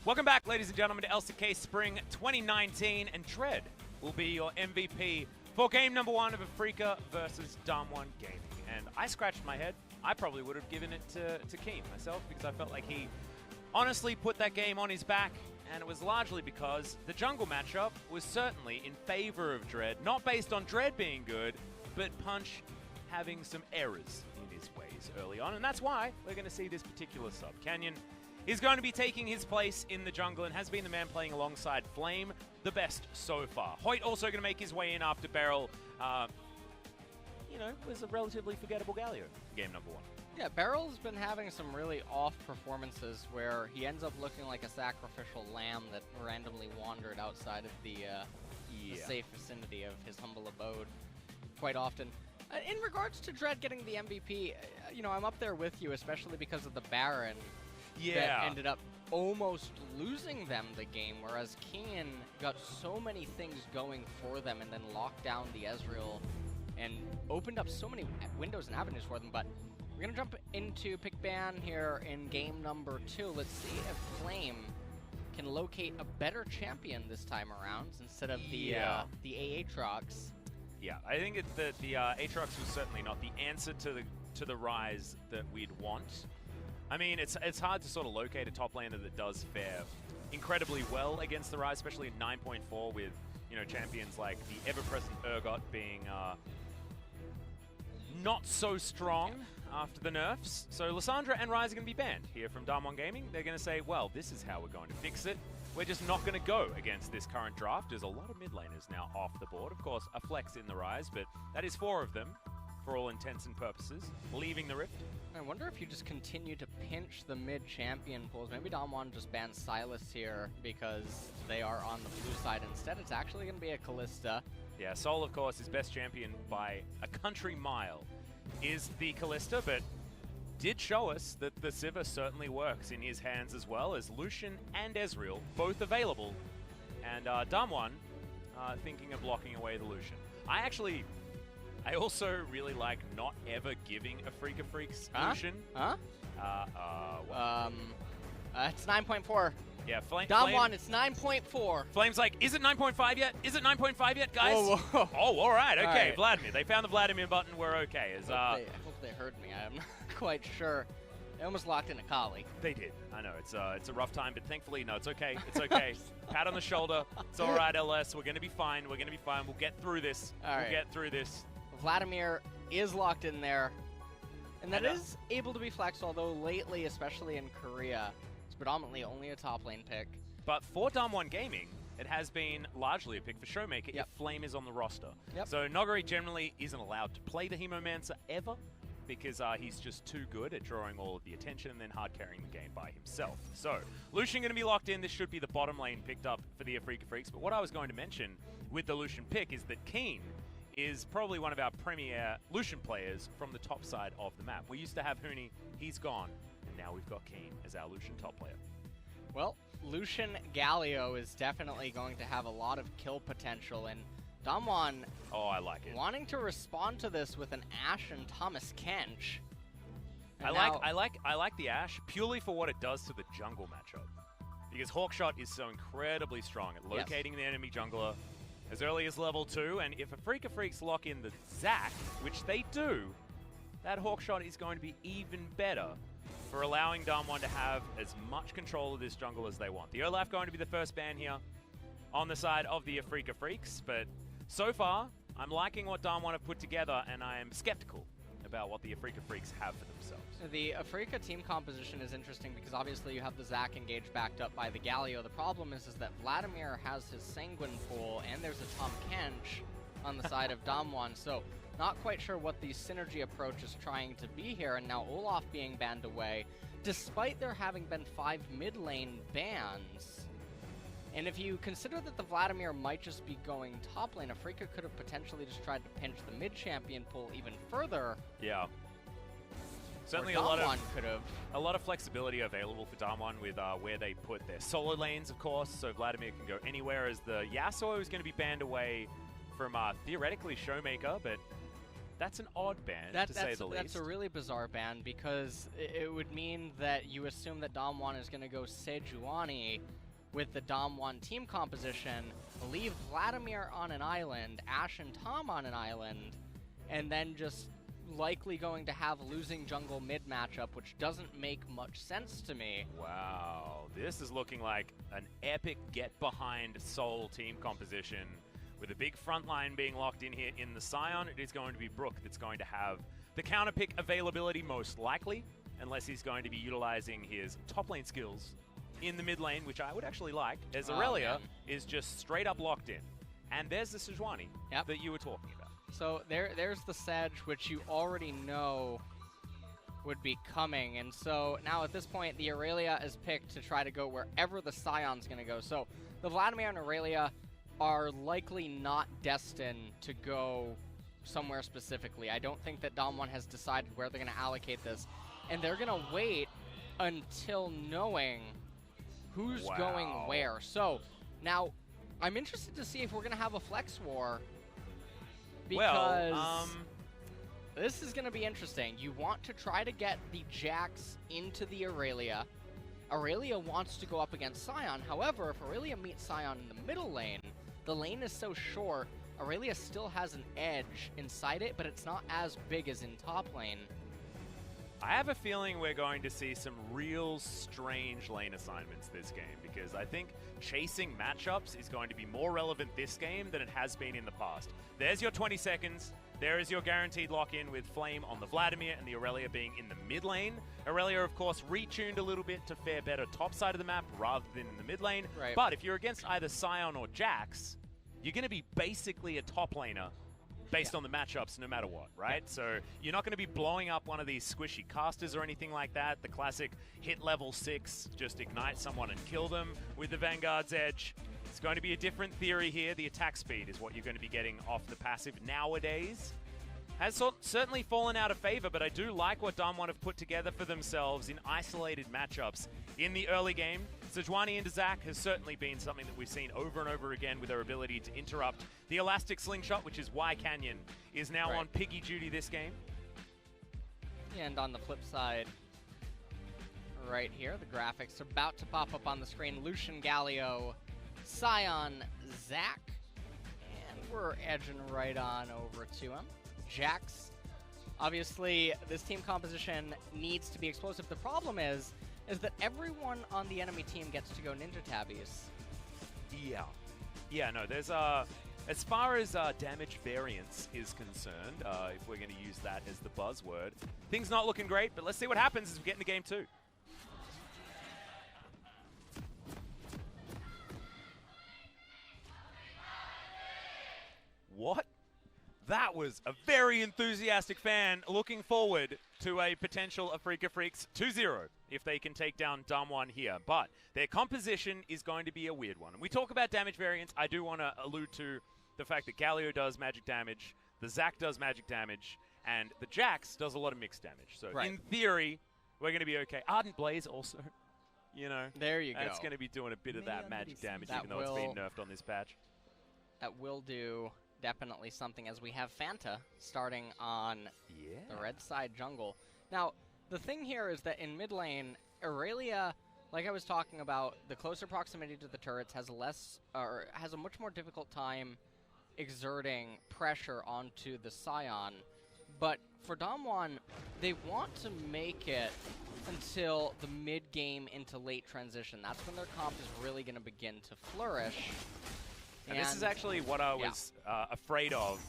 Welcome back, ladies and gentlemen, to LCK Spring 2019, and Dread will be your MVP for game number 1 of Afreeca versus DAMWON Gaming. And I scratched my head. I probably would have given it to Kiin myself, because I felt like he honestly put that game on his back, and it was largely because the jungle matchup was certainly in favor of Dread, not based on Dread being good, but Punch having some errors in his ways early on, and that's why we're going to see this particular sub. Canyon is going to be taking his place in the jungle and has been the man playing alongside Flame, the best so far. Hoit also going to make his way in after Beryl, was a relatively forgettable Galio in game number 1. Yeah, Beryl's been having some really off performances where he ends up looking like a sacrificial lamb that randomly wandered outside of the safe vicinity of his humble abode quite often. In regards to Dread getting the MVP, I'm up there with you, especially because of the Baron. That ended up almost losing them the game, whereas Kiin got so many things going for them and then locked down the Ezreal and opened up so many windows and avenues for them. But we're going to jump into pick ban here in game number 2. Let's see if Flame can locate a better champion this time around instead of the Aatrox. Yeah, I think the Aatrox was certainly not the answer to the Rise that we'd want. I mean, it's hard to sort of locate a top laner that does fare incredibly well against the Rise, especially in 9.4 with, champions like the ever-present Urgot being not so strong after the nerfs. So Lissandra and Rise are going to be banned here from DAMWON Gaming. They're going to say, well, this is how we're going to fix it. We're just not going to go against this current draft. There's a lot of mid laners now off the board. Of course, a flex in the Rise, but that is 4 of them, for all intents and purposes, leaving the Rift. I wonder if you just continue to pinch the mid-champion pools. Maybe DAMWON just bans Sylas here because they are on the blue side. Instead, it's actually going to be a Kalista. Yeah, Sol, of course, his best champion by a country mile is the Kalista, but did show us that the Sivir certainly works in his hands as well, as Lucian and Ezreal both available, and DAMWON thinking of blocking away the Lucian. I also really like not ever giving Afreeca Freecs Lucian. It's 9.4. Yeah, DAMWON, it's 9.4. Flame's like, is it 9.5 yet? Is it 9.5 yet, guys? Whoa, whoa. Oh, all right, okay. All right. Vladimir. They found the Vladimir button. We're okay. I hope they heard me. I'm not quite sure. They almost locked in a Kali. They did. I know. It's a rough time, but thankfully, no, it's okay. It's okay. Pat on the shoulder. It's all right, LS. We're going to be fine. We're going to be fine. We'll get through this. We'll get through this. Vladimir is locked in there, and that is able to be flexed, although lately, especially in Korea, it's predominantly only a top lane pick. But for DAMWON Gaming, it has been largely a pick for ShowMaker if Flame is on the roster. So Nogari generally isn't allowed to play the Hemomancer ever, because he's just too good at drawing all of the attention and then hard carrying the game by himself. So Lucian going to be locked in. This should be the bottom lane picked up for the Afreeca Freecs. But what I was going to mention with the Lucian pick is that Kiin is probably one of our premier Lucian players from the top side of the map. We used to have Huni, he's gone, and now we've got Kiin as our Lucian top player. Well, Lucian Galio is definitely going to have a lot of kill potential, and DAMWON I like it. Wanting to respond to this with an Ashe and Thomas Kench. I like the Ashe purely for what it does to the jungle matchup. Because Hawkshot is so incredibly strong at locating the enemy jungler as early as level 2, and if Afreeca Freecs lock in the Zac, which they do, that Hawkshot is going to be even better for allowing DAMWON to have as much control of this jungle as they want. The Olaf going to be the first ban here on the side of the Afreeca Freecs, but so far, I'm liking what DAMWON have put together, and I am skeptical about what the Afreeca Freecs have for themselves. The Afreeca team composition is interesting because obviously you have the Zac engaged backed up by the Galio. The problem is that Vladimir has his Sanguine pool, and there's a Tahm Kench on the side of DAMWON, so not quite sure what the synergy approach is trying to be here, and now Olaf being banned away, despite there having been 5 mid lane bans. And if you consider that the Vladimir might just be going top lane, Afreeca could have potentially just tried to pinch the mid-champion pool even further. Yeah. Certainly a lot of flexibility available for DAMWON with where they put their solo lanes, of course, so Vladimir can go anywhere, as the Yasuo is going to be banned away from theoretically ShowMaker, but That's an odd ban, to say the least. That's a really bizarre ban because it would mean that you assume that DAMWON is going to go Sejuani with the DAMWON team composition, leave Vladimir on an island, Ashe and Tahm on an island, and then just likely going to have losing jungle mid matchup, which doesn't make much sense to me. Wow, this is looking like an epic get-behind Sol team composition. With a big front line being locked in here in the Sion, it is going to be Brook that's going to have the counter pick availability most likely, unless he's going to be utilizing his top lane skills in the mid lane, which I would actually like, as Irelia is just straight up locked in. And there's the Sejuani that you were talking about. So there's the Sedge, which you already know would be coming. And so now at this point, the Irelia is picked to try to go wherever the Sion's going to go. So the Vladimir and Irelia are likely not destined to go somewhere specifically. I don't think that DAMWON has decided where they're going to allocate this. And they're going to wait until knowing who's going where. So now I'm interested to see if we're going to have a flex war. Because this is going to be interesting. You want to try to get the Jax into the Irelia. Irelia wants to go up against Sion. However, if Irelia meets Sion in the middle lane, the lane is so short, Irelia still has an edge inside it, but it's not as big as in top lane. I have a feeling we're going to see some real strange lane assignments this game, because I think chasing matchups is going to be more relevant this game than it has been in the past. There's your 20 seconds. There is your guaranteed lock-in with Flame on the Vladimir and the Irelia being in the mid lane. Irelia, of course, retuned a little bit to fare better top side of the map rather than in the mid lane. Right. But if you're against either Sion or Jax, you're going to be basically a top laner based on the matchups no matter what, right? So you're not going to be blowing up one of these squishy casters or anything like that. The classic hit level 6, just ignite someone and kill them with the Vanguard's Edge. It's going to be a different theory here. The attack speed is what you're going to be getting off the passive nowadays. Has certainly fallen out of favor, but I do like what DAMWON have put together for themselves in isolated matchups in the early game. Sejuani into Zac has certainly been something that we've seen over and over again with their ability to interrupt the elastic slingshot, which is why Canyon is now on piggy duty this game. And on the flip side, right here, the graphics are about to pop up on the screen. Lucian, Galio, Sion, Zac, and we're edging right on over to him. Jax. Obviously, this team composition needs to be explosive. The problem is that everyone on the enemy team gets to go ninja tabbies. Yeah, no, there's as far as damage variance is concerned, if we're going to use that as the buzzword, things not looking great, but let's see what happens as we get into game 2. What? That was a very enthusiastic fan looking forward to a potential Afreeca Freecs 2-0 if they can take down DAMWON here. But their composition is going to be a weird one. And we talk about damage variance. I do want to allude to the fact that Galio does magic damage, the Zac does magic damage, and the Jax does a lot of mixed damage. So in theory, we're going to be okay. Ardent Blaze also, you know. There you go. That's going to be doing a bit of that magic damage, even though it's been nerfed on this patch. That will do definitely something, as we have Fanta starting on the red side jungle. Now, the thing here is that in mid lane, Irelia, like I was talking about, the closer proximity to the turrets has has a much more difficult time exerting pressure onto the Sion. But for DAMWON, they want to make it until the mid game into late transition. That's when their comp is really going to begin to flourish. And this is actually what I was afraid of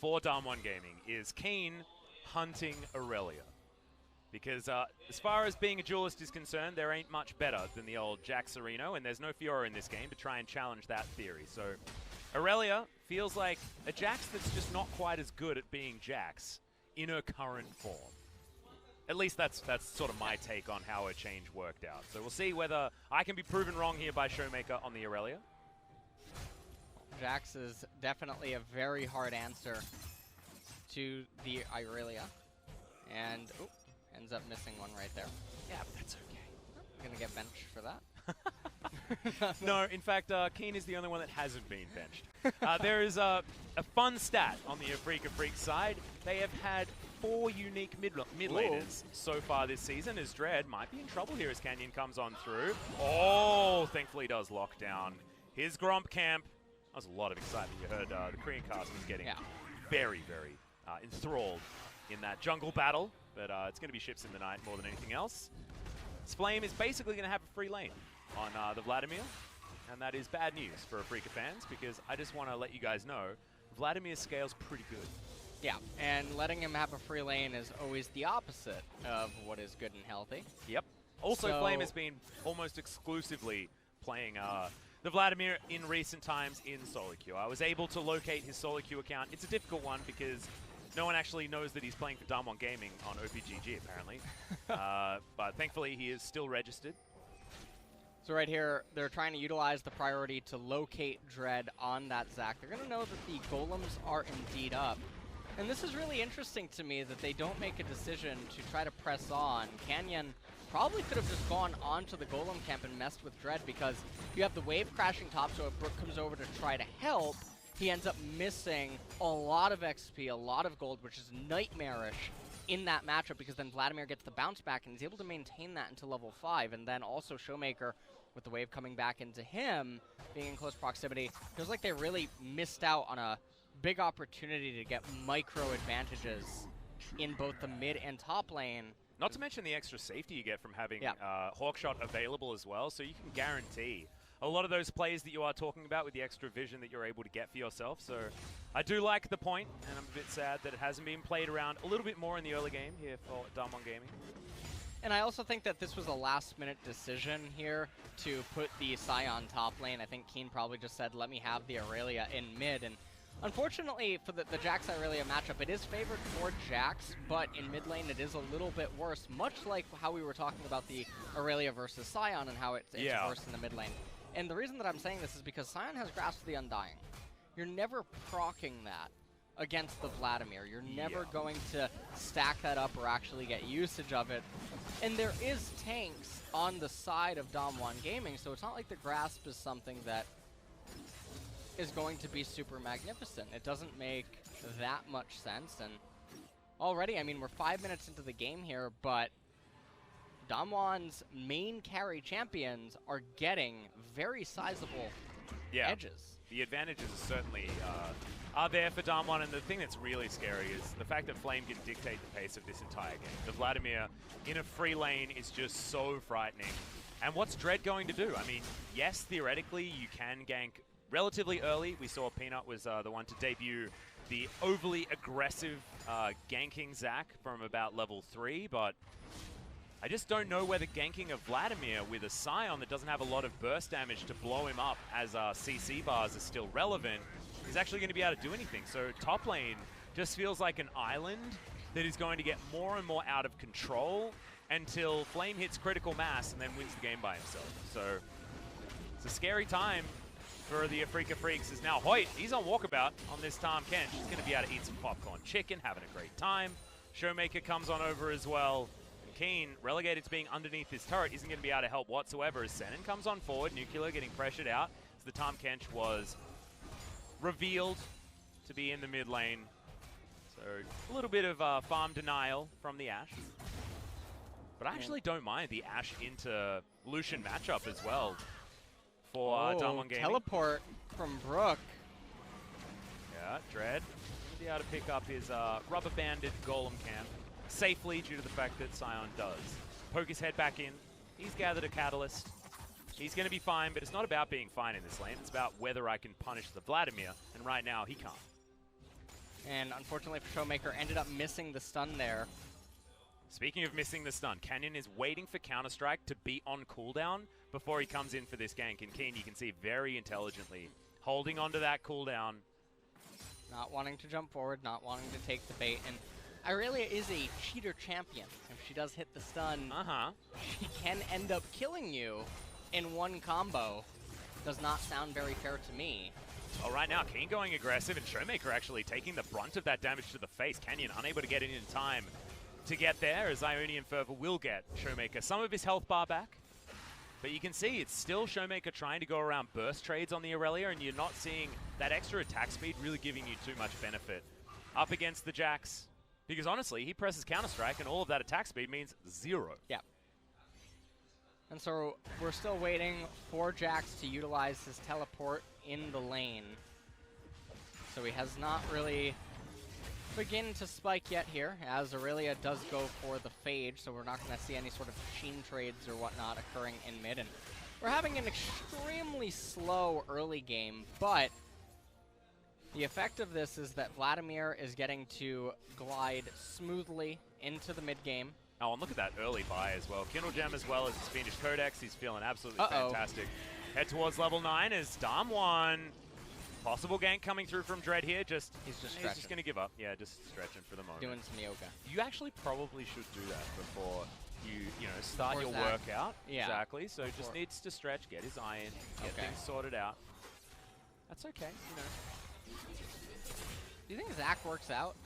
for DAMWON Gaming, is Kiin hunting Irelia. Because as far as being a duelist is concerned, there ain't much better than the old Jaxarino, and there's no Fiora in this game to try and challenge that theory. So Irelia feels like a Jax that's just not quite as good at being Jax in her current form. At least that's sort of my take on how her change worked out. So we'll see whether I can be proven wrong here by ShowMaker on the Irelia. Jax is definitely a very hard answer to the Irelia. And, ends up missing one right there. Yeah, but that's okay. Gonna get benched for that. No, in fact, Kiin is the only one that hasn't been benched. There is a fun stat on the Afreeca Freecs side. They have had 4 unique mid laners so far this season, as Dread might be in trouble here as Canyon comes on through. Oh, thankfully does lock down his Gromp camp. That was a lot of excitement. You heard the Korean cast was getting very, very enthralled in that jungle battle, but it's going to be ships in the night more than anything else. Flame is basically going to have a free lane on the Vladimir, and that is bad news for Afreeca fans, because I just want to let you guys know Vladimir scales pretty good. Yeah, and letting him have a free lane is always the opposite of what is good and healthy. Yep. Also, Flame has been almost exclusively playing the Vladimir in recent times in solo queue. I was able to locate his solo queue account. It's a difficult one because no one actually knows that he's playing for DAMWON Gaming on OPGG, apparently. But thankfully, he is still registered. So right here, they're trying to utilize the priority to locate Dread on that Zac. They're going to know that the golems are indeed up. And this is really interesting to me that they don't make a decision to try to press on. Canyon probably could have just gone onto the golem camp and messed with Dread, because you have the wave crashing top, so if Brook comes over to try to help, he ends up missing a lot of XP, a lot of gold, which is nightmarish in that matchup, because then Vladimir gets the bounce back and he's able to maintain that until level 5. And then also ShowMaker, with the wave coming back into him, being in close proximity, feels like they really missed out on a big opportunity to get micro advantages in both the mid and top lane. Not to mention the extra safety you get from having Hawkshot available as well, so you can guarantee a lot of those plays that you are talking about with the extra vision that you're able to get for yourself. So I do like the point, and I'm a bit sad that it hasn't been played around a little bit more in the early game here for DAMWON Gaming. And I also think that this was a last-minute decision here to put the Sion top lane. I think Kiin probably just said, let me have the Irelia in mid. And unfortunately, for the Jax Irelia matchup, it is favored for Jax, but in mid lane it is a little bit worse, much like how we were talking about the Irelia versus Sion and how it's worse in the mid lane. And the reason that I'm saying this is because Sion has Grasp of the Undying. You're never proccing that against the Vladimir. You're never going to stack that up or actually get usage of it. And there is tanks on the side of DAMWON Gaming, so it's not like the Grasp is something that is going to be super magnificent. It doesn't make that much sense. And already, I mean, we're 5 minutes into the game here, but DAMWON's main carry champions are getting very sizable edges. The advantages certainly are there for DAMWON, and the thing that's really scary is the fact that Flame can dictate the pace of this entire game. The Vladimir in a free lane is just so frightening. And what's Dread going to do? I mean, yes, theoretically, you can gank relatively early. We saw Peanut was the one to debut the overly aggressive ganking Zac from about level 3, but I just don't know whether ganking a Vladimir with a Sion that doesn't have a lot of burst damage to blow him up as CC bars are still relevant is actually going to be able to do anything. So top lane just feels like an island that is going to get more and more out of control until Flame hits critical mass and then wins the game by himself. So it's a scary time for the Afreeca Freecs. Is now Hoit. He's on walkabout on this Tahm Kench. He's going to be able to eat some popcorn chicken, having a great time. ShowMaker comes on over as well. Kiin, relegated to being underneath his turret, isn't going to be able to help whatsoever as Senan comes on forward. Nuclear getting pressured out. So the Tahm Kench was revealed to be in the mid lane. So a little bit of farm denial from the Ashe. But I actually don't mind the Ashe into Lucian matchup as well for DWG Gaming. Teleport from Brook. Yeah, Dread going to be able to pick up his rubber-banded golem camp safely due to the fact that Sion does poke his head back in. He's gathered a catalyst. He's going to be fine, but it's not about being fine in this lane. It's about whether I can punish the Vladimir, and right now he can't. And unfortunately for ShowMaker, ended up missing the stun there. Speaking of missing the stun, Canyon is waiting for Counter-Strike to be on cooldown before he comes in for this gank. And Kiin, you can see very intelligently holding onto that cooldown. Not wanting to jump forward, not wanting to take the bait. And Irelia is a cheater champion. If she does hit the stun, she can end up killing you in one combo. Does not sound very fair to me. Oh, right now, Kiin going aggressive, and ShowMaker actually taking the brunt of that damage to the face. Canyon unable to get in time to get there, as Ionian Fervor will get ShowMaker some of his health bar back. But you can see it's still ShowMaker trying to go around burst trades on the Irelia, and you're not seeing that extra attack speed really giving you too much benefit up against the Jax. Because honestly, he presses Counter-Strike, and all of that attack speed means 0. Yeah. And so we're still waiting for Jax to utilize his teleport in the lane. So he has not really begin to spike yet here, as Irelia does go for the Phage, so we're not going to see any sort of machine trades or whatnot occurring in mid. And we're having an extremely slow early game, but the effect of this is that Vladimir is getting to glide smoothly into the mid game. Oh, and look at that early buy as well. Kindle Gem as well as his Fiendish Codex. He's feeling absolutely fantastic. Head towards level 9 is DAMWON. Possible gank coming through from Dread here. He's just going to give up. Yeah, just stretching for the moment. Doing some yoga. You actually probably should do that before you start your workout. Yeah. Exactly. So just needs to stretch, get his iron, get things sorted out. That's okay, Do you think Zach works out?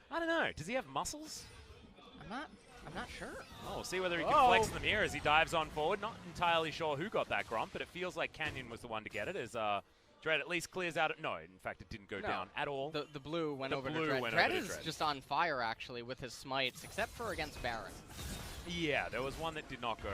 I don't know. Does he have muscles? I'm not sure. Oh, we'll see whether he can flex in the mirror as he dives on forward. Not entirely sure who got that gromp, but it feels like Canyon was the one to get it as Dread at least clears out. No, in fact, it didn't go down at all. The blue went over to Dread. Dread is just on fire, actually, with his smites, except for against Baron. Yeah, there was one that did not go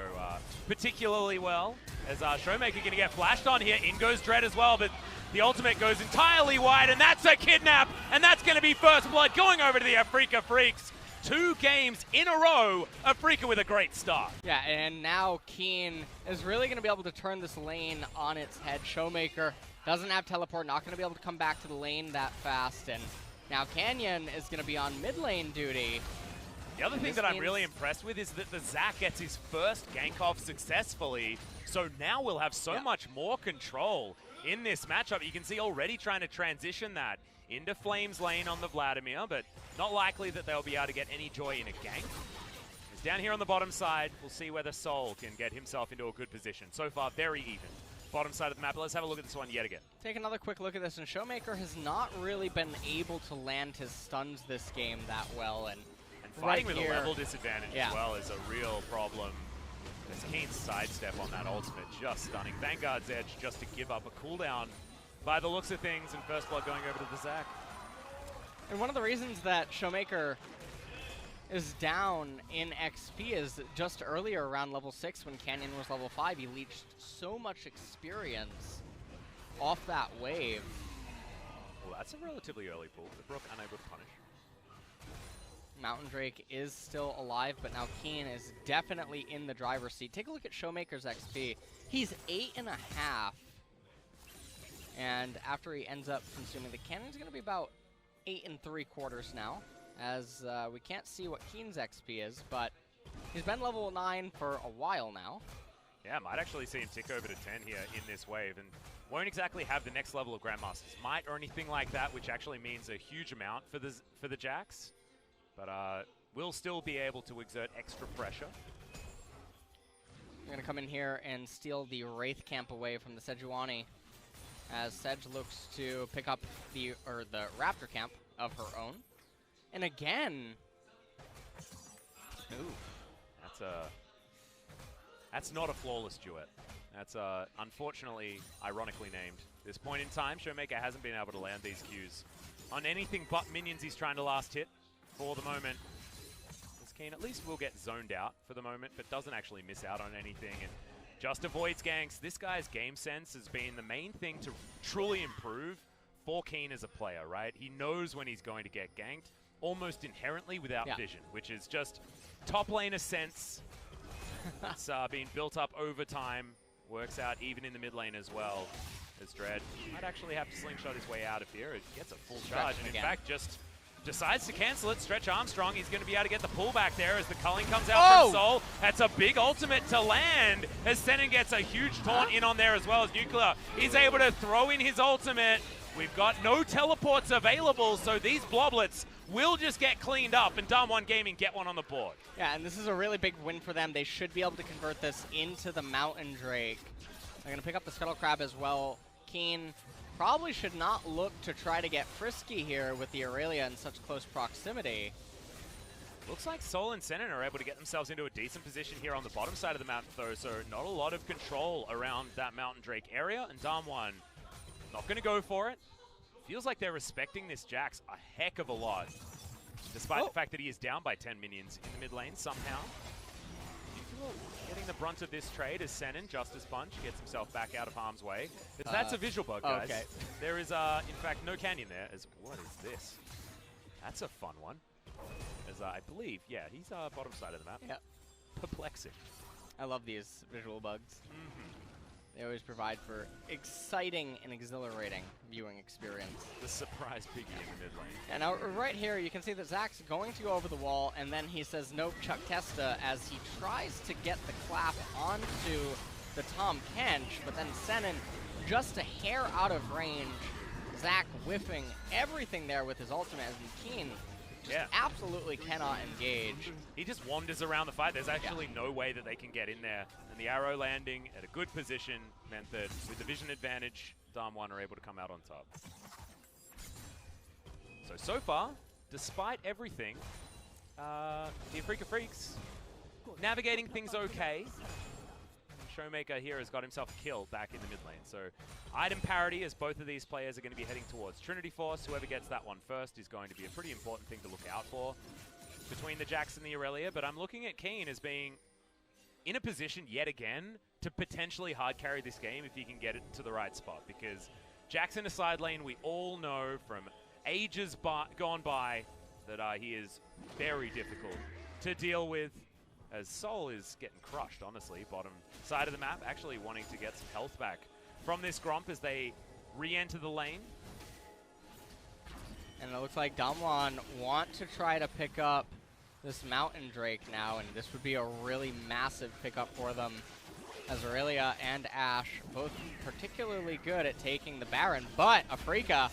particularly well. As ShowMaker going to get flashed on here. In goes Dread as well, but the ultimate goes entirely wide, and that's a kidnap, and that's going to be first blood going over to the Afreeca Freecs. 2 games in a row, Afreeca with a great start. Yeah, and now Kiin is really going to be able to turn this lane on its head. ShowMaker doesn't have teleport, not going to be able to come back to the lane that fast, and now Canyon is going to be on mid lane duty. The other thing that I'm really impressed with is that the Zac gets his first gank off successfully, so now we'll have so much more control in this matchup. You can see already trying to transition that into Flames lane on the Vladimir, but not likely that they'll be able to get any joy in a gank. It's down here on the bottom side. We'll see whether Sol can get himself into a good position. So far, very even. Bottom side of the map. Let's have a look at this one yet again. Take another quick look at this, and ShowMaker has not really been able to land his stuns this game that well, and fighting with a level disadvantage as well is a real problem. There's Kiin's sidestep on that ultimate, just stunning. Vanguard's Edge just to give up a cooldown by the looks of things, and first blood going over to the Zac. And one of the reasons that ShowMaker is down in XP is just earlier around level 6 when Canyon was level 5, he leached so much experience off that wave. Well, that's a relatively early pull. The Brook unable to punish. Mountain Drake is still alive, but now Kiin is definitely in the driver's seat. Take a look at ShowMaker's XP. He's 8.5. And after he ends up consuming the cannon's going to be about 8 3/4 now, as we can't see what Kiin's XP is, but he's been level 9 for a while now. Yeah, might actually see him tick over to 10 here in this wave, and won't exactly have the next level of Grandmaster's Might or anything like that, which actually means a huge amount for the Jax, but will still be able to exert extra pressure. We're going to come in here and steal the Wraith camp away from the Sejuani, as Sej looks to pick up the Raptor camp of her own. And again, that's not a flawless duet. That's unfortunately ironically named. This point in time, ShowMaker hasn't been able to land these Qs on anything but minions he's trying to last hit for the moment. This Kiin at least will get zoned out for the moment, but doesn't actually miss out on anything, and just avoids ganks. This guy's game sense has been the main thing to truly improve for Kiin as a player, right? He knows when he's going to get ganked almost inherently without vision, which is just top laner sense. It's been built up over time. Works out even in the mid lane as well. As Dread might actually have to slingshot his way out of here. It gets a full charge, and in fact just decides to cancel it. Stretch Armstrong, he's going to be able to get the pullback there as the culling comes out from Sol. That's a big ultimate to land as Senan gets a huge taunt in on there as well as Nuclear. He's able to throw in his ultimate. We've got no teleports available, so these bloblets will just get cleaned up, and DWG Gaming get one on the board. Yeah, and this is a really big win for them. They should be able to convert this into the Mountain Drake. They're going to pick up the Scuttle Crab as well. Kiin probably should not look to try to get frisky here with the Irelia in such close proximity. Looks like Sol and Senan are able to get themselves into a decent position here on the bottom side of the map, though, so not a lot of control around that Mountain Drake area, and DAMWON not going to go for it. Feels like they're respecting this Jax a heck of a lot, despite the fact that he is down by 10 minions in the mid lane somehow. Getting the brunt of this trade as Senan, Justice Punch, gets himself back out of harm's way. That's a visual bug, guys. Okay. There is, in fact, no canyon there. What is this? That's a fun one. As I believe, yeah, he's bottom side of the map. Yep. Perplexing. I love these visual bugs. They always provide for exciting and exhilarating viewing experience. The surprise piggy in the mid lane. And now right here, you can see that Zach's going to go over the wall, and then he says, nope, Chuck Testa, as he tries to get the clap onto the Tahm Kench, but then Senan just a hair out of range. Zach whiffing everything there with his ultimate, as Kiin just absolutely cannot engage. He just wanders around the fight. There's actually no way that they can get in there. And the arrow landing at a good position meant that with the vision advantage, DAMWON are able to come out on top. So far, despite everything, the Afreeca Freecs navigating things okay. ShowMaker here has got himself a kill back in the mid lane. So item parity as both of these players are going to be heading towards Trinity Force. Whoever gets that one first is going to be a pretty important thing to look out for between the Jax and the Irelia. But I'm looking at Kiin as being in a position yet again to potentially hard carry this game if he can get it to the right spot. Because Jax in a side lane, we all know from ages gone by that he is very difficult to deal with. As Sol is getting crushed, honestly. Bottom side of the map, actually wanting to get some health back from this Gromp as they re-enter the lane. And it looks like DAMWON want to try to pick up this Mountain Drake now, and this would be a really massive pickup for them, as Irelia and Ashe both particularly good at taking the Baron, but Afreeca.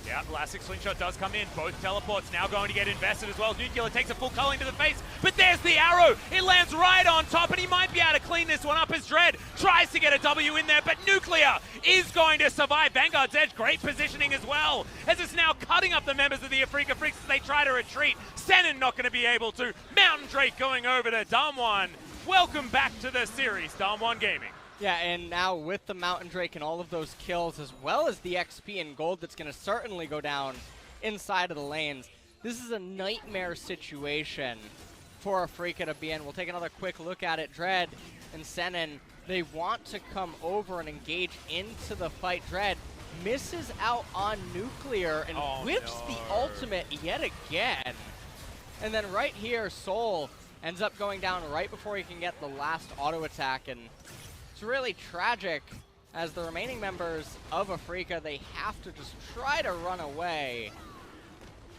Yeah, Elastic Slingshot does come in. Both teleports now going to get invested as well. Nuclear takes a full culling to the face, but there's the arrow. It lands right on top, and he might be able to clean this one up as Dread tries to get a W in there, but Nuclear is going to survive. Vanguard's Edge, great positioning as well, as it's now cutting up the members of the Afreeca Freecs as they try to retreat. Senan not going to be able to. Mountain Drake going over to DAMWON. Welcome back to the series, DAMWON Gaming. Yeah, and now with the Mountain Drake and all of those kills, as well as the XP and gold that's going to certainly go down inside of the lanes, this is a nightmare situation for Afreeca to be in. We'll take another quick look at it. Dread and Senan, they want to come over and engage into the fight. Dread misses out on Nuclear and whips the ultimate yet again. And then right here, Sol ends up going down right before he can get the last auto attack, and it's really tragic as the remaining members of Afreeca, they have to just try to run away.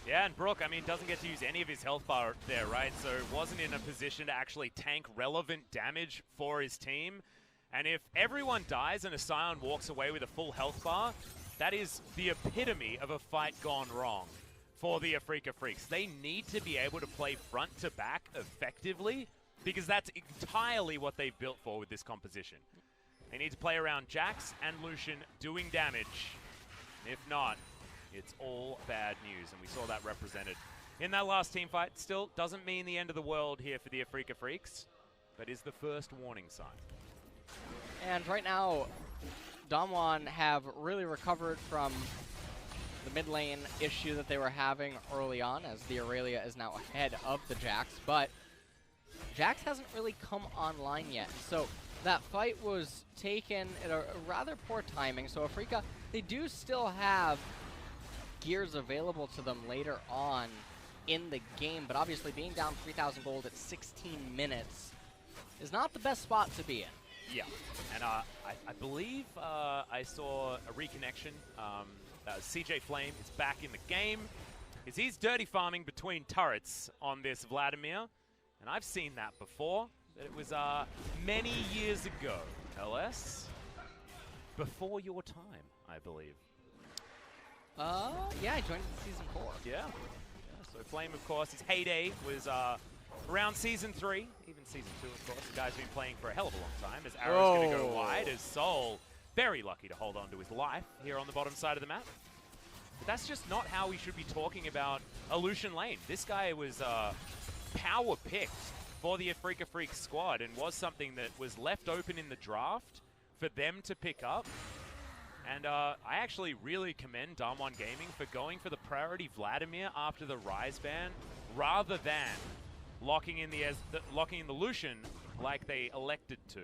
Yeah, and Brook, I mean, doesn't get to use any of his health bar there, right? So wasn't in a position to actually tank relevant damage for his team. And if everyone dies and a Sion walks away with a full health bar, that is the epitome of a fight gone wrong for the Afreeca Freecs. They need to be able to play front to back effectively, because that's entirely what they've built for with this composition. They need to play around Jax and Lucian doing damage. If not, it's all bad news, and we saw that represented in that last team fight. Still doesn't mean the end of the world here for the Afreeca Freecs, but is the first warning sign. And right now, DAMWON have really recovered from the mid lane issue that they were having early on, as the Irelia is now ahead of the Jax, but Jax hasn't really come online yet. So that fight was taken at a rather poor timing. So Afreeca, they do still have gears available to them later on in the game, but obviously being down 3,000 gold at 16 minutes is not the best spot to be in. Yeah, and I believe I saw a reconnection. CJ Flame is back in the game, because he's dirty farming between turrets on this Vladimir. And I've seen that before, but it was many years ago, LS. Before your time, I believe. Yeah, I joined Season 4. Yeah. So Flame, of course, his heyday was around Season 3, even Season 2, of course. The guy's been playing for a hell of a long time, as Arrow's going to go wide, as Sol, very lucky to hold on to his life here on the bottom side of the map. But that's just not how we should be talking about a Lucian lane. This guy was power picked for the Afreeca Freecs squad and was something that was left open in the draft for them to pick up. And I actually really commend DAMWON Gaming for going for the priority Vladimir after the Rise ban, rather than locking in the Lucian like they elected to.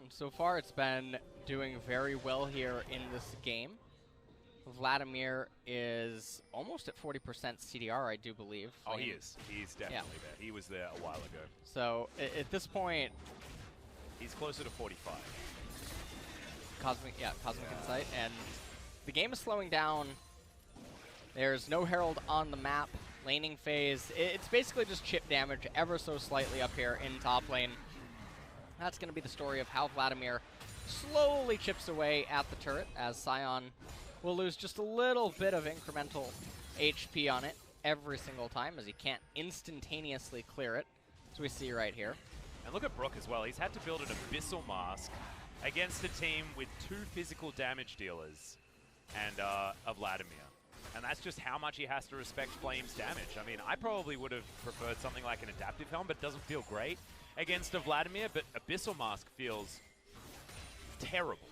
So far, it's been doing very well here in this game. Vladimir is almost at 40% CDR, I do believe. Oh, he is. He's definitely there. He was there a while ago. So at this point, he's closer to 45. Cosmic Insight, and the game is slowing down. There's no Herald on the map. Laning phase, it's basically just chip damage ever so slightly up here in top lane. That's going to be the story of how Vladimir slowly chips away at the turret, as Sion will lose just a little bit of incremental HP on it every single time, as he can't instantaneously clear it, as we see right here. And look at Brook as well. He's had to build an Abyssal Mask against a team with 2 physical damage dealers and a Vladimir. And that's just how much he has to respect Flame's damage. I mean, I probably would have preferred something like an Adaptive Helm, but it doesn't feel great against a Vladimir. But Abyssal Mask feels terrible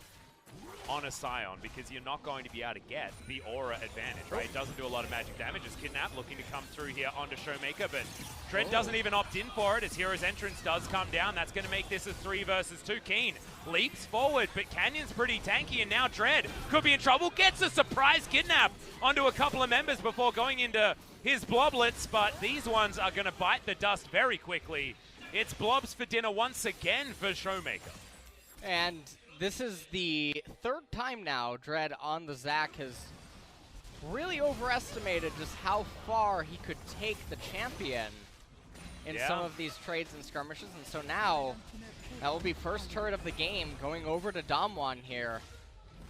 on a Sion because you're not going to be able to get the aura advantage, right? It doesn't do a lot of magic damage. It's Kidnap looking to come through here onto ShowMaker, but Dread doesn't even opt in for it as Hero's Entrance does come down. That's going to make this a 3 versus 2. Kiin leaps forward, but Canyon's pretty tanky, and now Dread could be in trouble. Gets a surprise Kidnap onto a couple of members before going into his Bloblets, but these ones are going to bite the dust very quickly. It's Blobs for dinner once again for ShowMaker. And this is the 3rd time now Dread on the Zac has really overestimated just how far he could take the champion in some of these trades and skirmishes. And so now, that will be first turret of the game going over to DAMWON here,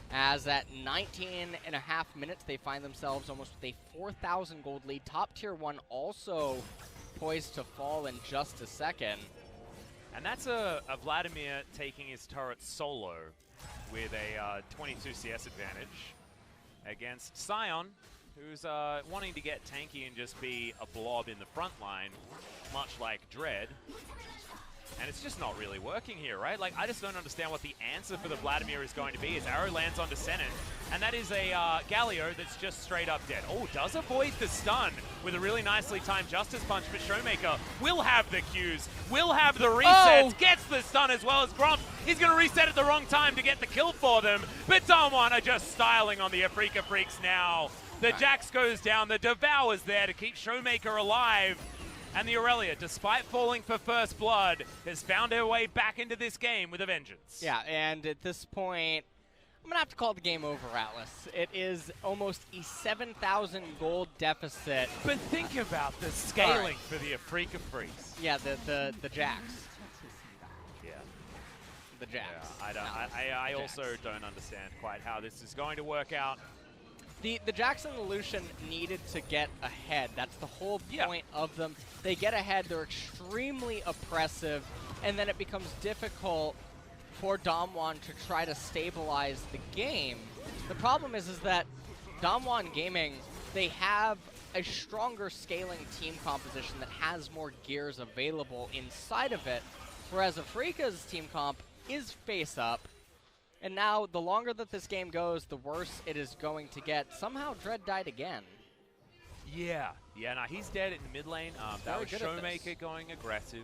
as at 19.5 minutes they find themselves almost with a 4,000 gold lead. Top tier 1 also poised to fall in just a second. And that's a Vladimir taking his turret solo with a 22 CS advantage against Sion, who's wanting to get tanky and just be a blob in the front line, much like Dread. And it's just not really working here, right? Like, I just don't understand what the answer for the Vladimir is going to be as arrow lands onto Senan. And that is a Galio that's just straight up dead. Oh, does avoid the stun with a really nicely timed Justice Punch, but ShowMaker will have the Qs, will have the resets, gets the stun as well as Gromp. He's going to reset at the wrong time to get the kill for them, but DAMWON are just styling on the Afreeca Freecs now. The Jax goes down, the Devour's there to keep ShowMaker alive. And the Irelia, despite falling for first blood, has found her way back into this game with a vengeance. Yeah, and at this point, I'm going to have to call the game over, Atlas. It is almost a 7,000 gold deficit. But think about the scaling for the Afreeca Freecs. Yeah, the Jax. Yeah. The Jax. Yeah, I also don't understand quite how this is going to work out. The Jax and the Lucian needed to get ahead. That's the whole point of them. They get ahead, they're extremely oppressive, and then it becomes difficult for DAMWON to try to stabilize the game. The problem is that DAMWON Gaming, they have a stronger scaling team composition that has more gears available inside of it, whereas Afreeca's team comp is face up. And now, the longer that this game goes, the worse it is going to get. Somehow, Dread died again. Yeah, no, he's dead in the mid lane. That was ShowMaker going aggressive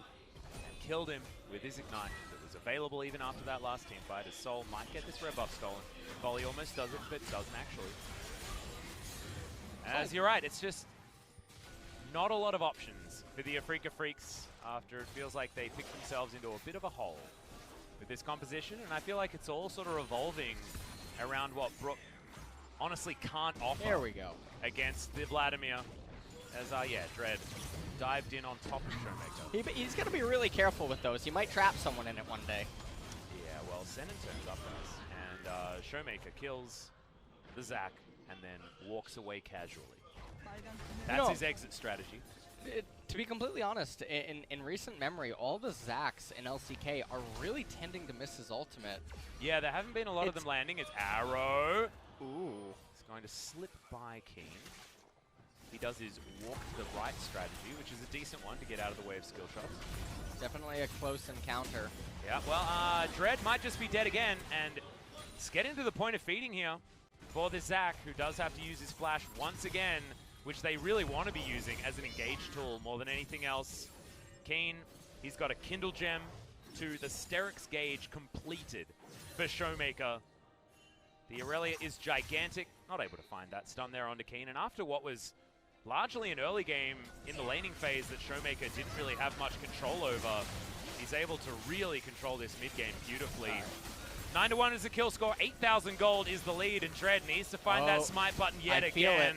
and killed him with his Ignite that was available even after that last team fight. As Sol might get this red buff stolen. Volley almost does it, but doesn't actually. As you're right, it's just not a lot of options for the Afreeca Freecs after it feels like they picked themselves into a bit of a hole with this composition, and I feel like it's all sort of revolving around what Brook honestly can't offer. There we go. Against the Vladimir, as Dread dived in on top of ShowMaker. He's going to be really careful with those. He might trap someone in it one day. Yeah, well, Senan turns up and ShowMaker kills the Zac and then walks away casually. That's his exit strategy. To be completely honest, in recent memory, all the Zacs in LCK are really tending to miss his ultimate. Yeah, there haven't been a lot of them landing. It's arrow. Ooh. It's going to slip by Kiin. he does his walk to the right strategy, which is a decent one to get out of the way of skill shots. Definitely a close encounter. Yeah, well, Dread might just be dead again, and it's getting to the point of feeding here for the Zac, who does have to use his flash once again, which they really want to be using as an engage tool more than anything else. Kiin, he's got a Kindle Gem to the Sterix gauge completed for ShowMaker. The Irelia is gigantic, not able to find that stun there onto Kiin, and after what was largely an early game in the laning phase that ShowMaker didn't really have much control over, he's able to really control this mid game beautifully. 9-1 is the kill score, 8,000 gold is the lead, and Dread needs to find that smite button yet again.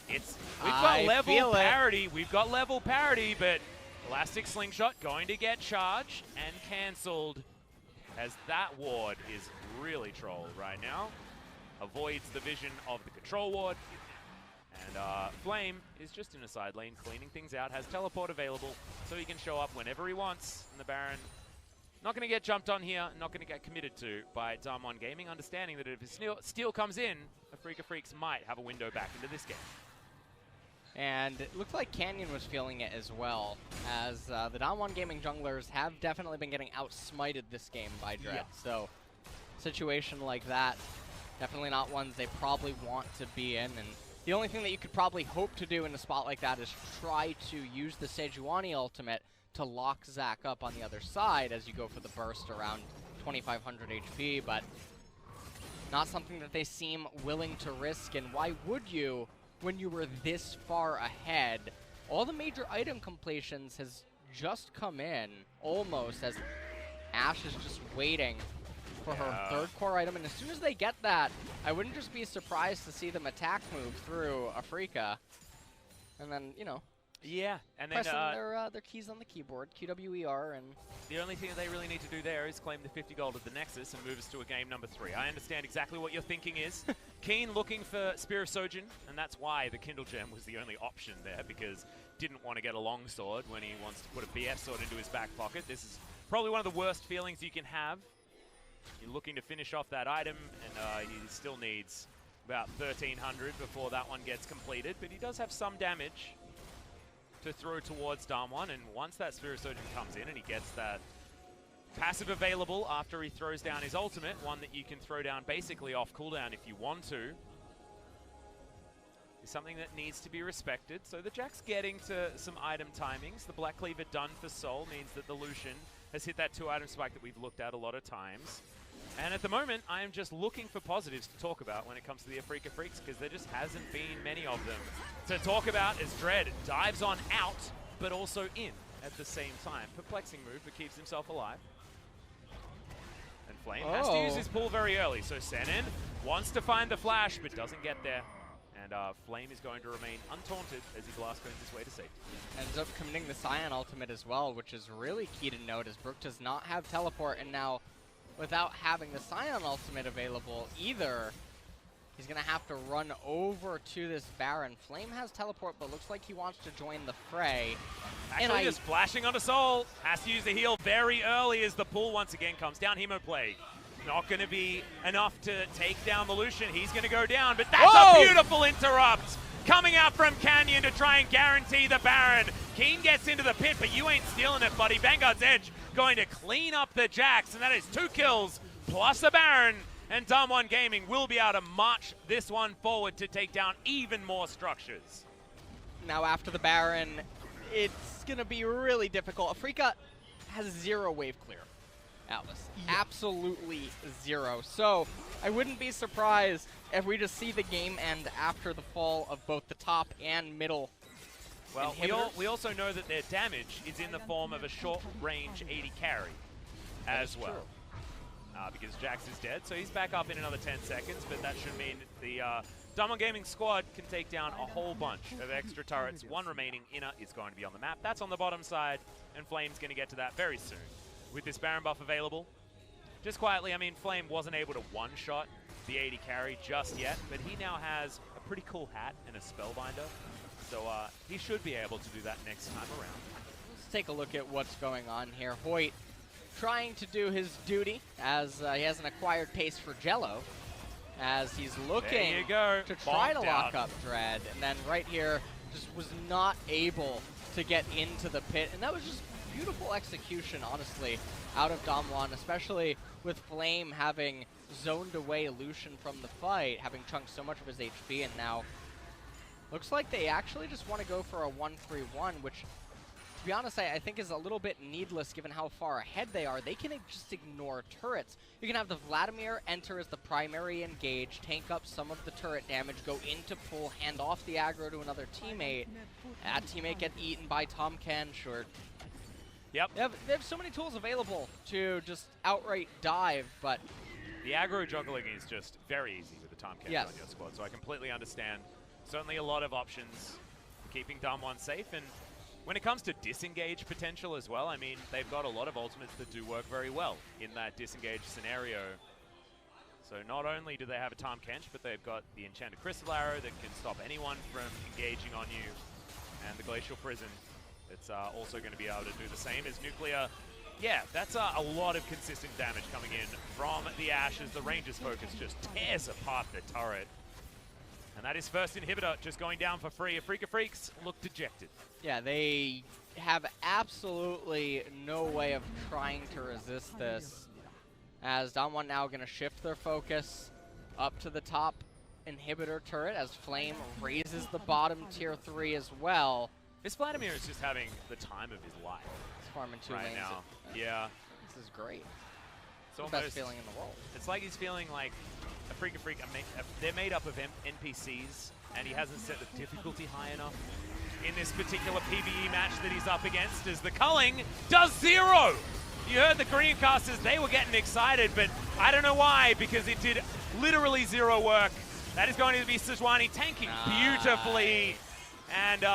We've got level parity. We've got level parity, but Elastic Slingshot going to get charged and cancelled as that ward is really trolled right now. Avoids the vision of the control ward. And Flame is just in a side lane cleaning things out, has teleport available, so he can show up whenever he wants. And the Baron not going to get jumped on here, not going to get committed to by DAMWON Gaming, understanding that if his steal comes in, Afreeca Freecs might have a window back into this game. And it looked like Canyon was feeling it as well, as the DAMWON Gaming junglers have definitely been getting outsmited this game by Dread. Yeah. So, situation like that, definitely not ones they probably want to be in. And the only thing that you could probably hope to do in a spot like that is try to use the Sejuani ultimate to lock Zac up on the other side as you go for the burst around 2,500 HP, but not something that they seem willing to risk. And why would you when you were this far ahead? All the major item completions has just come in, almost, as Ashe is just waiting for her third core item, and as soon as they get that, I wouldn't just be surprised to see them attack move through Afreeca, and then, you know, and then pressing their keys on the keyboard, QWER, and the only thing that they really need to do there is claim the 50 gold at the Nexus and move us to a game number 3. I understand exactly what your thinking is. Kiin looking for Spear of Sojin, and that's why the Kindle Gem was the only option there, because didn't want to get a longsword when he wants to put a BF sword into his back pocket. This is probably one of the worst feelings you can have. You're looking to finish off that item, and he still needs about 1,300 before that one gets completed, but he does have some damage to throw towards DAMWON, and once that Spear of Sojin comes in and he gets that passive available after he throws down his ultimate, one that you can throw down basically off cooldown if you want to, is something that needs to be respected. So the Jack's getting to some item timings. The Black Cleaver done for Sol means that the Lucian has hit that 2-item spike that we've looked at a lot of times. And at the moment, I am just looking for positives to talk about when it comes to the Afreeca Freecs, because there just hasn't been many of them to talk about, as Dread dives on out, but also in at the same time. Perplexing move, but keeps himself alive. And Flame has to use his pull very early, so Senan wants to find the flash, but doesn't get there. And Flame is going to remain untaunted as he blast goes his way to safety. Ends up committing the Sion ultimate as well, which is really key to note, as Brook does not have teleport, and now without having the Sion ultimate available either, he's going to have to run over to this Baron. Flame has teleport, but looks like he wants to join the fray. Actually, just flashing onto Sol. Has to use the heal very early as the pull once again comes down. Hemoplague. Not going to be enough to take down the Lucian. He's going to go down, but that's a beautiful interrupt coming out from Canyon to try and guarantee the Baron. Kiin gets into the pit, but you ain't stealing it, buddy. Vanguard's Edge going to clean up the Jax, and that is 2 kills plus a Baron. And DAMWON Gaming will be able to march this one forward to take down even more structures. Now after the Baron, it's going to be really difficult. Afreeca has 0 wave clear. Atlas. Absolutely 0. So I wouldn't be surprised if we just see the game end after the fall of both the top and middle. Well, we also know that their damage is in the form of a short-range 80 carry as well. Because Jax is dead, so he's back up in another 10 seconds, but that should mean the DAMWON Gaming squad can take down a whole bunch of extra turrets. One remaining inner is going to be on the map. That's on the bottom side, and Flame's going to get to that very soon. With this Baron buff available, just quietly, I mean, Flame wasn't able to one-shot the 80 carry just yet, but he now has a pretty cool hat and a Spellbinder, so he should be able to do that next time around. Let's take a look at what's going on here. Hoit trying to do his duty, as he has an acquired pace for Jello, as he's looking to try to lock up Dread, and then right here, just was not able to get into the pit, and that was just beautiful execution, honestly, out of DAMWON, especially with Flame having zoned away Lucian from the fight, having chunked so much of his HP, and now looks like they actually just want to go for a 1-3-1, which, to be honest, I think is a little bit needless given how far ahead they are. They can just ignore turrets. You can have the Vladimir enter as the primary engage, tank up some of the turret damage, go into pull, hand off the aggro to another teammate. That teammate get eaten by Tahm Kench, or... Yep. They have so many tools available to just outright dive, but... The aggro juggling is just very easy with the Tahm Kench on your squad, so I completely understand. Certainly a lot of options for keeping DAMWON safe, and when it comes to disengage potential as well, I mean, they've got a lot of ultimates that do work very well in that disengage scenario. So not only do they have a Tahm Kench, but they've got the Enchanted Crystal Arrow that can stop anyone from engaging on you, and the Glacial Prison that's also going to be able to do the same as Nuclear. Yeah, that's a lot of consistent damage coming in from the Ashe as the Ranger's focus just tears apart the turret. And that is first inhibitor just going down for free. Afreeca Freecs look dejected. Yeah, they have absolutely no way of trying to resist this, as DAMWON now going to shift their focus up to the top inhibitor turret as Flame raises the bottom tier 3 as well. This Vladimir is just having the time of his life. He's farming 2 right lanes now. Yeah. This is great. It's almost the best feeling in the world. It's like he's feeling like Afreeca Freecs, they're made up of NPCs, and he hasn't set the difficulty high enough in this particular PvE match that he's up against, as the culling does 0! You heard the Greencasters, they were getting excited, but I don't know why, because it did literally 0 work. That is going to be Sejuani tanking beautifully, and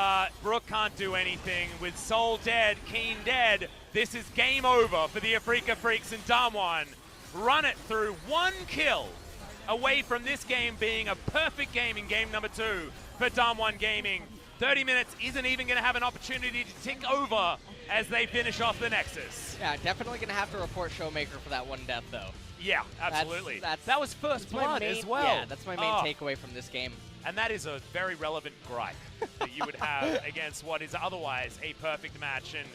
Brook can't do anything. With Soul dead, Kiin dead, this is game over for the Afreeca Freecs and DAMWON. Run it through 1 kill away from this game being a perfect game in game number 2 for DAMWON Gaming. 30 minutes isn't even going to have an opportunity to tick over as they finish off the Nexus. Yeah, definitely going to have to report ShowMaker for that 1 death, though. Yeah, absolutely. That was first blood as well. Yeah, that's my main takeaway from this game. And that is a very relevant gripe that you would have against what is otherwise a perfect match. And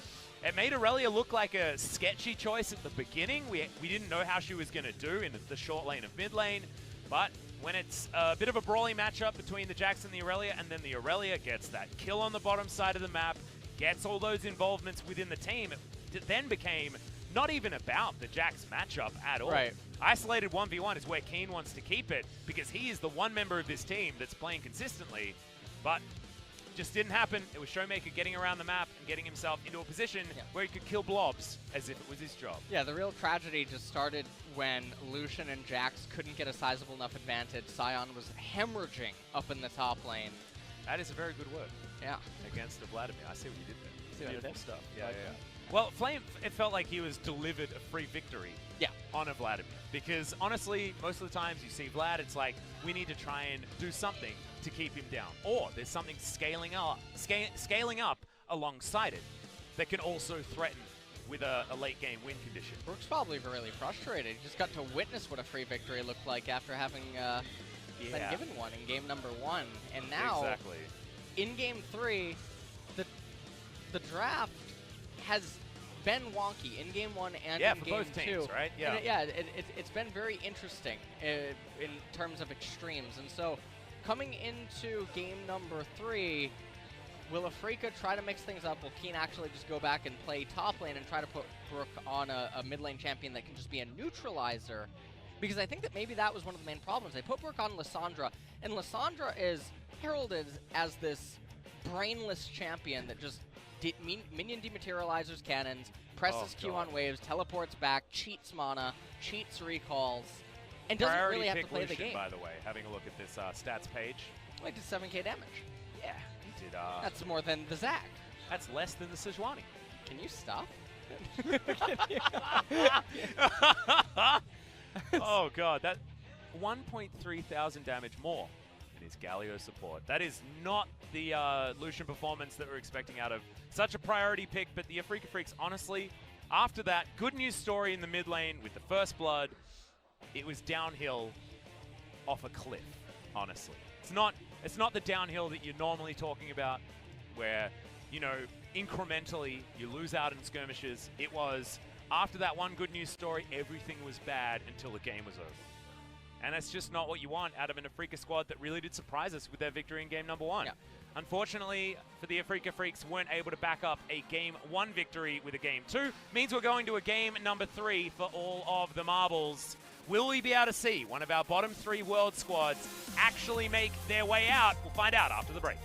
it made Irelia look like a sketchy choice at the beginning. We didn't know how she was going to do in the short lane of mid lane. But when it's a bit of a brawly matchup between the Jax and the Irelia, and then the Irelia gets that kill on the bottom side of the map, gets all those involvements within the team, it then became not even about the Jax matchup at all. Right. Isolated 1v1 is where Kiin wants to keep it, because he is the one member of this team that's playing consistently, but just didn't happen. It was ShowMaker getting around the map and getting himself into a position where he could kill blobs as if it was his job. Yeah, the real tragedy just started when Lucian and Jax couldn't get a sizable enough advantage. Sion was hemorrhaging up in the top lane. That is a very good word. Yeah. Against the Vladimir. I see what you did there. See what I did? Stuff. Yeah, yeah. Well, Flame, it felt like he was delivered a free victory on a Vladimir. Because honestly, most of the times you see Vlad, it's like, we need to try and do something to keep him down. Or there's something scaling up alongside it that can also threaten with a late game win condition. Brook's probably really frustrated. He just got to witness what a free victory looked like after having been given one in game number 1. And now, in game 3, the draft has been wonky in game 1 and in for game both 2. Teams, right? Yeah, it's been very interesting in terms of extremes. And so, coming into game number 3, will Afreeca try to mix things up? Will Kiin actually just go back and play top lane and try to put Brook on a mid lane champion that can just be a neutralizer? Because I think that maybe that was one of the main problems. They put Brook on Lissandra, and Lissandra is heralded as this brainless champion that just minion dematerializers cannons, presses Q on waves, teleports back, cheats mana, cheats recalls, and doesn't really have to play Lucian, the game. By the way, having a look at this stats page. Like did 7k damage. Yeah, he did. That's more than the Zac. That's less than the Sejuani. Can you stop? Oh god, that 1.3 thousand damage more in his Galio support. That is not the Lucian performance that we're expecting out of such a priority pick, but the Afreeca Freecs, honestly, after that, good news story in the mid lane with the first blood, it was downhill off a cliff, honestly. It's not It's not the downhill that you're normally talking about where, you know, incrementally you lose out in skirmishes. It was, after that one good news story, everything was bad until the game was over. And that's just not what you want out of an Afreeca squad that really did surprise us with their victory in game number 1. Yeah. Unfortunately, for the Afreeca Freecs, weren't able to back up a game 1 victory with a game 2. Means we're going to a game number 3 for all of the marbles. Will we be able to see one of our bottom 3 world squads actually make their way out? We'll find out after the break.